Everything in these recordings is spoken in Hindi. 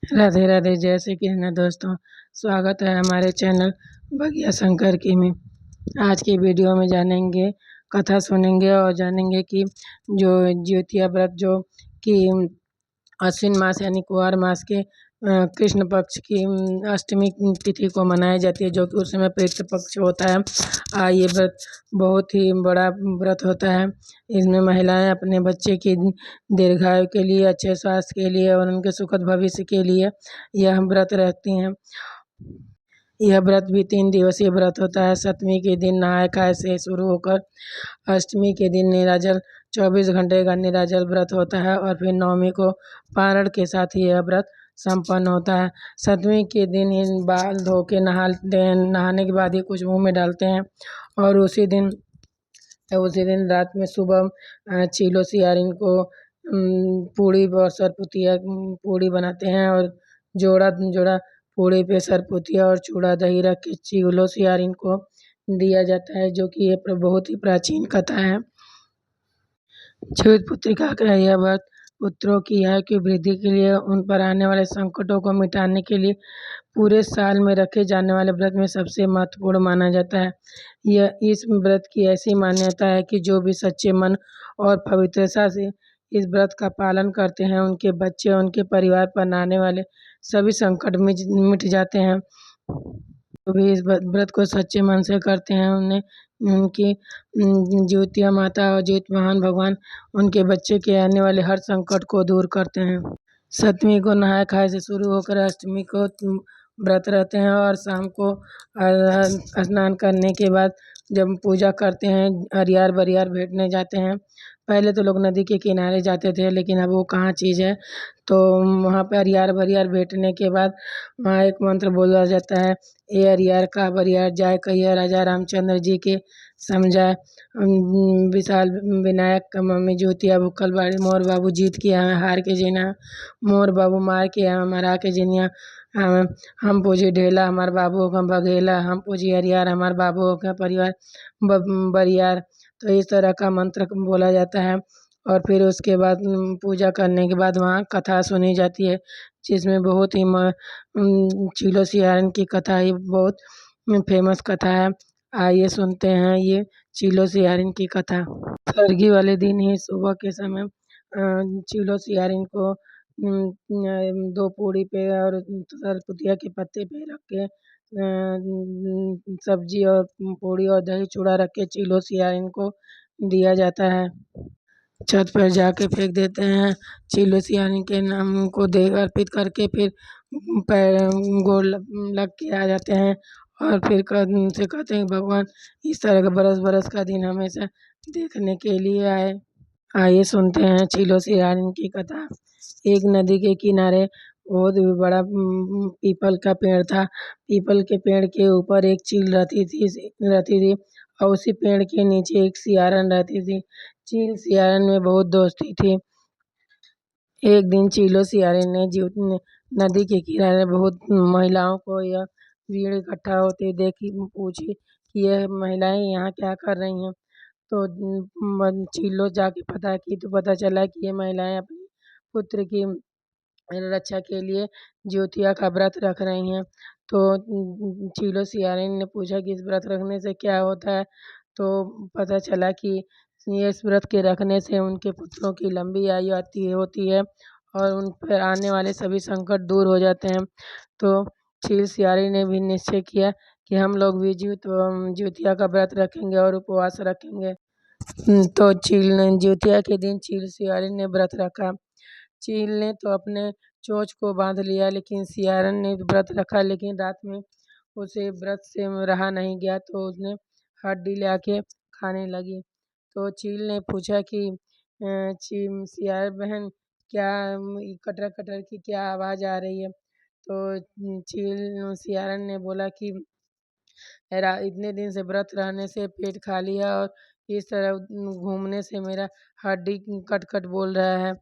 राधे राधे, जय श्री कृष्ण दोस्तों। स्वागत है हमारे चैनल बगिया शंकर की में। आज की वीडियो में जानेंगे, कथा सुनेंगे और जानेंगे कि जो ज्योतिया व्रत जो कि आश्विन मास यानी कुंवार मास के कृष्ण पक्ष की अष्टमी तिथि को मनाई जाती है, जो कि उस समय पितृ पक्ष होता है। ये व्रत बहुत ही बड़ा व्रत होता है। इसमें महिलाएं अपने बच्चे की दीर्घायु के लिए, अच्छे स्वास्थ्य के लिए और उनके सुखद भविष्य के लिए यह व्रत रखती हैं। यह व्रत भी 3 दिवसीय व्रत होता है। सप्तमी के दिन नहाय खाए से शुरू होकर अष्टमी के दिन निराजल 24 घंटे का निराजल व्रत होता है और फिर नवमी को पारण के साथ ही यह व्रत संपन्न होता है। सप्तमी के दिन ही बाल धो के नहाने के बाद ही कुछ मुंह में डालते हैं और उसी दिन रात में सुबह चीलो सियारिन को पूड़ी और सरपुतिया पूड़ी बनाते हैं और जोड़ा जोड़ा पूड़ी पे सरपुतिया और चूड़ा दही रख के चीलो सियारिन को दिया जाता है, जो कि ये बहुत ही प्राचीन कथा है। जीवित पुत्रिका का यह व्रत पुत्रों की आयु की वृद्धि के लिए, उन पर आने वाले संकटों को मिटाने के लिए पूरे साल में रखे जाने वाले व्रत में सबसे महत्वपूर्ण माना जाता है। यह इस व्रत की ऐसी मान्यता है कि जो भी सच्चे मन और पवित्रता से इस व्रत का पालन करते हैं, उनके बच्चे और उनके परिवार पर आने वाले सभी संकट मिट जाते हैं। जो भी इस व्रत को सच्चे मन से करते हैं, उन्हें उनकी ज्योतिया माता और ज्योतिर्मय भगवान उनके बच्चे के आने वाले हर संकट को दूर करते हैं। सप्तमी को नहाय खाए से शुरू होकर अष्टमी को व्रत रहते हैं और शाम को स्नान करने के बाद जब पूजा करते हैं, अरियार बरियार भेंटने जाते हैं। पहले तो लोग नदी के किनारे जाते थे, लेकिन अब वो कहाँ चीज़ है, तो वहाँ पे अरियार बरियार भेंटने के बाद वहाँ एक मंत्र बोला जाता है, ए अरियार का बरियार जाय कहिया राजा रामचंद्र जी के समझाए। विशाल विनायक का मम्मी ज्योतिया भूखल बाड़ी, मोर बाबू जीत के आवे हार के जीना, मोर बाबू मार के आवे मरा के जीनिया। हम पूजी ढेला हमार बाबू का बघेला, हम पूजी हरियार हमार बाबू का परिवार बरियार। तो इस तरह का मंत्र बोला जाता है और फिर उसके बाद पूजा करने के बाद वहाँ कथा सुनी जाती है, जिसमें बहुत ही चीलो सियारन की कथा ही बहुत फेमस कथा है। आइए सुनते हैं ये चीलो सियारिन की कथा। सर्गी वाले दिन ही सुबह के समय चीलो सियारिन को 2 पूड़ी पे और सरपुतिया के पत्ते पे रख के सब्जी और पूड़ी और दही चूड़ा रख के चीलो सियारिन को दिया जाता है। छत पर जाके फेंक देते हैं। चीलो सियारिन के नाम को देव अर्पित करके फिर पैर गोड़ लग के आ जाते हैं और फिर उनसे कहते हैं भगवान इस तरह का बरस बरस का दिन हमेशा देखने के लिए आए। आइए सुनते हैं चीलो सियारिन की कथा। एक नदी के किनारे बहुत बड़ा पीपल का पेड़ था। पीपल के पेड़ के ऊपर एक चील रहती थी और उसी पेड़ के नीचे एक सियारन रहती थी। चील सियारन में बहुत दोस्ती थी। एक दिन चीलो सियारन ने नदी के किनारे बहुत महिलाओं को यह भीड़ इकट्ठा होते देखी, पूछी कि यह महिलाएं यहाँ क्या कर रही हैं। तो चीलो जाके पता की तो पता चला कि ये महिलाएं अपने पुत्र की रक्षा के लिए ज्योतिया का व्रत रख रही हैं। तो चीलो सियारिन ने पूछा कि इस व्रत रखने से क्या होता है, तो पता चला कि ये इस व्रत के रखने से उनके पुत्रों की लंबी आयु आती होती है और उन पर आने वाले सभी संकट दूर हो जाते हैं। तो चील सियारिन ने भी निश्चय किया कि हम लोग भी ज्योतिया का व्रत रखेंगे और उपवास रखेंगे। तो ज्योतिया के दिन चील सियारिन ने व्रत रखा। चील ने तो अपने चोंच को बांध लिया, लेकिन सियारन ने व्रत रखा, लेकिन रात में उसे व्रत से रहा नहीं गया, तो उसने हड्डी लाके खाने लगी। तो चील ने पूछा कि सियार बहन क्या कटर कटर की क्या आवाज़ आ रही है। तो चील सियारन ने बोला कि इतने दिन से व्रत रहने से पेट खाली है और इस तरह घूमने से मेरा हड्डी कट कट बोल रहा है।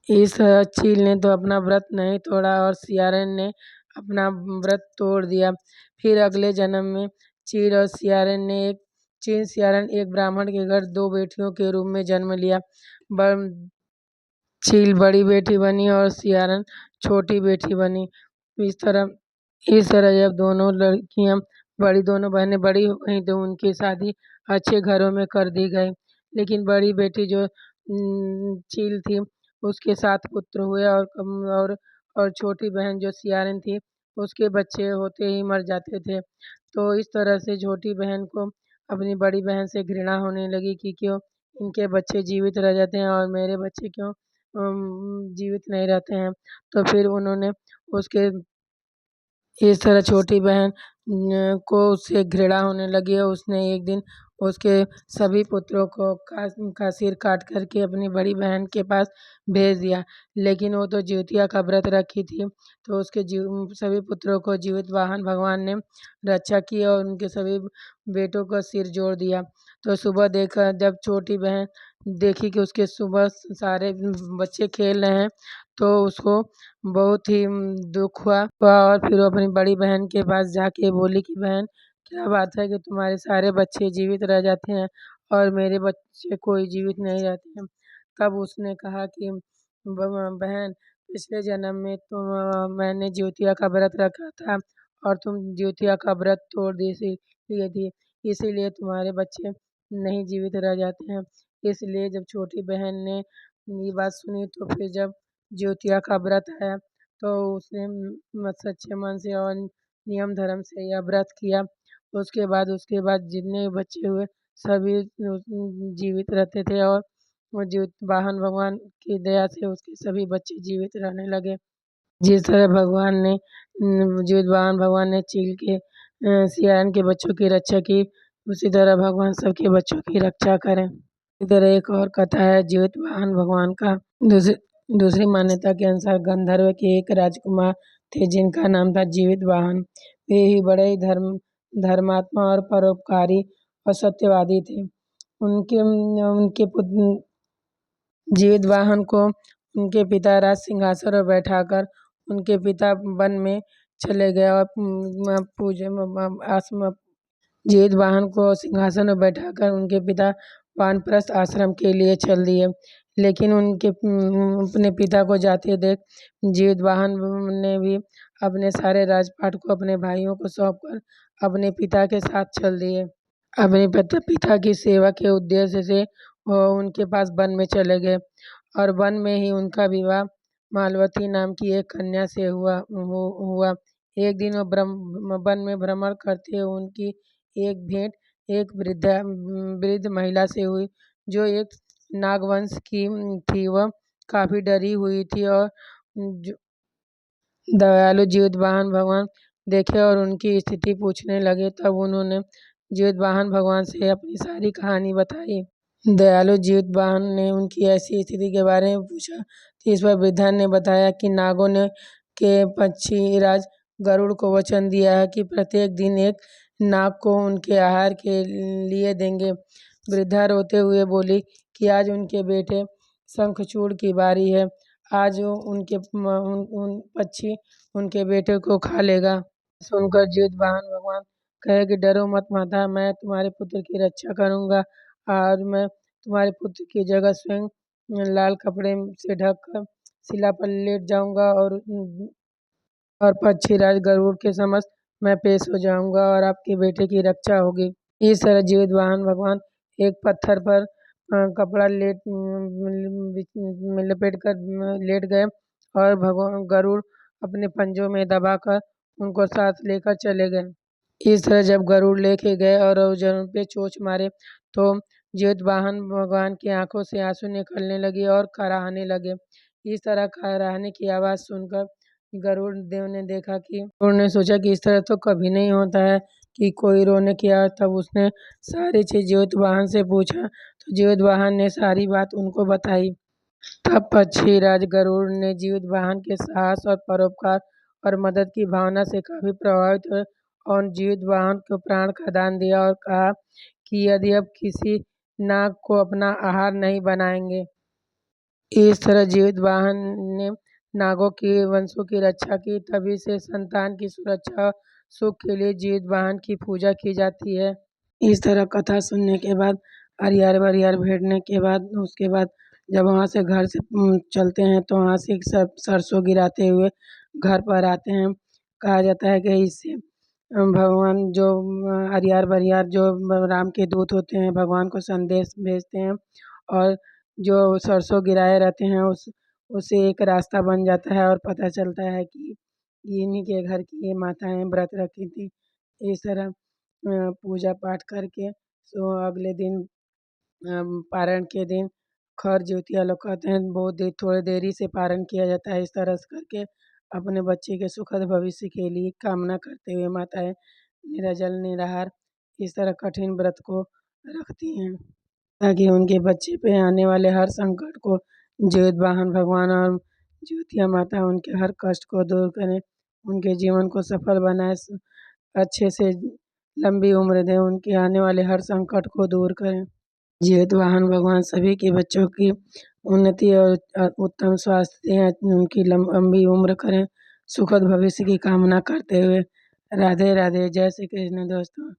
इस चील ने तो अपना व्रत नहीं तोड़ा और सियारन ने अपना व्रत तोड़ दिया। फिर अगले जन्म में चील और सियारन एक ब्राह्मण के घर 2 बेटियों के रूप में जन्म लिया। चील बड़ी बेटी बनी और सियारन छोटी बेटी बनी। इस तरह इस तरह जब दोनों बहनें बड़ी हो गईं तो उनकी शादी अच्छे घरों में कर दी गई। लेकिन बड़ी बेटी जो चील थी उसके 7 पुत्र हुए और छोटी बहन जो सियारन थी उसके बच्चे होते ही मर जाते थे। तो इस तरह से छोटी बहन को अपनी बड़ी बहन से घृणा होने लगी कि क्यों इनके बच्चे जीवित रह जाते हैं और मेरे बच्चे क्यों जीवित नहीं रहते हैं। तो फिर उन्होंने उसके इस तरह छोटी बहन को उससे घृणा होने लगी और उसने एक दिन उसके सभी पुत्रों का सिर काट करके अपनी बड़ी बहन के पास भेज दिया। लेकिन वो तो जिउतिया का व्रत रखी थी, तो उसके सभी पुत्रों को जीवित वाहन भगवान ने रक्षा की और उनके सभी बेटों का सिर जोड़ दिया। तो सुबह देखा जब छोटी बहन देखी कि उसके सुबह सारे बच्चे खेल रहे हैं, तो उसको बहुत ही दुख हुआ और फिर वो अपनी बड़ी बहन के पास जाके बोली कि बहन क्या बात है कि तुम्हारे सारे बच्चे जीवित रह जाते हैं और मेरे बच्चे कोई जीवित नहीं रहते हैं। तब उसने कहा कि बहन पिछले जन्म में मैंने ज्योतिया का व्रत रखा था और तुम ज्योतिया का व्रत तोड़ दी लिए थी, इसीलिए तुम्हारे बच्चे नहीं जीवित रह जाते हैं। इसलिए जब छोटी बहन ने ये बात सुनी तो फिर जब ज्योतिया का व्रत आया तो उसने सच्चे मन से और नियम धर्म से यह व्रत किया। उसके बाद जितने बच्चे हुए सभी जीवित रहते थे और वो जीवित वाहन भगवान की दया से उसके सभी बच्चे जीवित रहने लगे। जिस तरह जीवित वाहन भगवान ने चील के सियान के बच्चों की रक्षा की, उसी तरह भगवान सबके बच्चों की रक्षा करें। इधर एक और कथा है जीवित वाहन भगवान का। दूसरी दूसरी मान्यता के अनुसार गंधर्व के एक राजकुमार थे जिनका नाम था जीवित वाहन। वे ही बड़े ही धर्मात्मा और परोपकारी और सत्यवादी थे। उनके उनके जीवित वाहन को उनके पिता राज सिंहासन पर बैठाकर उनके पिता वन में चले गए और पूजे जीवित वाहन को सिंहासन पर बैठाकर उनके पिता वानप्रस्थ आश्रम के लिए चल दिए। लेकिन अपने पिता को जाते देख जीवित वाहन ने भी अपने सारे राजपाट को अपने भाइयों को सौंपकर अपने पिता के साथ चल दिए। अपने पिता की सेवा के उद्देश्य से वो उनके पास वन में चले गए और वन में ही उनका विवाह मालवती नाम की एक कन्या से हुआ। एक दिन वो वन में भ्रमण करते हुए उनकी एक भेंट एक वृद्ध महिला से हुई जो एक नागवंश की थी। वह काफी डरी हुई थी और दयालु जीवित वाहन भगवान देखे और उनकी स्थिति पूछने लगे। तब उन्होंने जीवित वाहन भगवान से अपनी सारी कहानी बताई। दयालु जीवित वाहन ने उनकी ऐसी स्थिति के बारे में पूछा तो इस पर वृद्धा ने बताया कि नागों ने के पक्षीराज गरुड़ को वचन दिया है कि प्रत्येक दिन एक नाग को उनके आहार के लिए देंगे। वृद्धा रोते हुए बोली कि आज उनके बेटे शंखचूड़ की बारी है। आज उन पक्षी उनके बेटे को खा लेगा। सुनकर जीवित वाहन भगवान कहे कि डरो मत माता, मैं तुम्हारे पुत्र की रक्षा करूंगा और मैं तुम्हारे पुत्र की जगह स्वयं लाल कपड़े से ढककर शिला पर लेट जाऊंगा और पक्षीराज गरुड़ के समक्ष मैं पेश हो जाऊंगा और आपके बेटे की रक्षा होगी। इस तरह जीवित वाहन भगवान एक पत्थर पर कपड़ा लपेट कर लेट गए और भगवान गरुड़ अपने पंजों में दबाकर उनको साथ लेकर चले गए। इस तरह जब गरुड़ लेके गए और उन पे चोंच मारे तो जीवित वाहन भगवान की आंखों से आंसू निकलने लगे और कराहने लगे। इस तरह कराहने की आवाज़ सुनकर गरुड़ देव ने देखा कि उन्होंने सोचा कि इस तरह तो कभी नहीं होता है कि कोई रोने की आवाज़। तब उसने सारी चीज़ जीवित वाहन से पूछा तो जीवित वाहन ने सारी बात उनको बताई। तब पक्षीराज गरुड़ ने जीवित वाहन के साहस और परोपकार और मदद की भावना से काफी प्रभावित हुए और जीवित वाहन को प्राण का दान दिया और कहा कि यदि अब किसी नाग को अपना आहार नहीं बनाएंगे। इस तरह जीवित वाहन ने नागों के वंशों की रक्षा की। तभी से संतान की सुरक्षा सुख के लिए जीवित वाहन की पूजा की जाती है। इस तरह कथा सुनने के बाद हरिहर बरिहर भेटने के बाद उसके बाद जब वहाँ से घर से चलते हैं तो वहाँ से सब सरसों गिराते हुए घर पर आते हैं। कहा जाता है कि इससे भगवान जो अरियार बरियार जो राम के दूत होते हैं भगवान को संदेश भेजते हैं और जो सरसों गिराए रहते हैं उससे एक रास्ता बन जाता है और पता चलता है कि इन्हीं के घर की ये माताएँ व्रत रखी थी। इस तरह पूजा पाठ करके सो अगले दिन पारण के दिन खर ज्योतिया लोग कहते हैं बहुत देर थोड़ी देरी से पारण किया जाता है। इस तरह से करके अपने बच्चे के सुखद भविष्य के लिए कामना करते हुए माताएँ निराजल निराहार इस तरह कठिन व्रत को रखती हैं ताकि उनके बच्चे पे आने वाले हर संकट को ज्योत वाहन भगवान और ज्योतिया माता उनके हर कष्ट को दूर करें, उनके जीवन को सफल बनाए, अच्छे से लंबी उम्र दें, उनके आने वाले हर संकट को दूर करें। जीवित वाहन भगवान सभी के बच्चों की उन्नति और उत्तम स्वास्थ्य दें, उनकी लंबी उम्र करें, सुखद भविष्य की कामना करते हुए राधे राधे। जय श्री कृष्ण दोस्तों।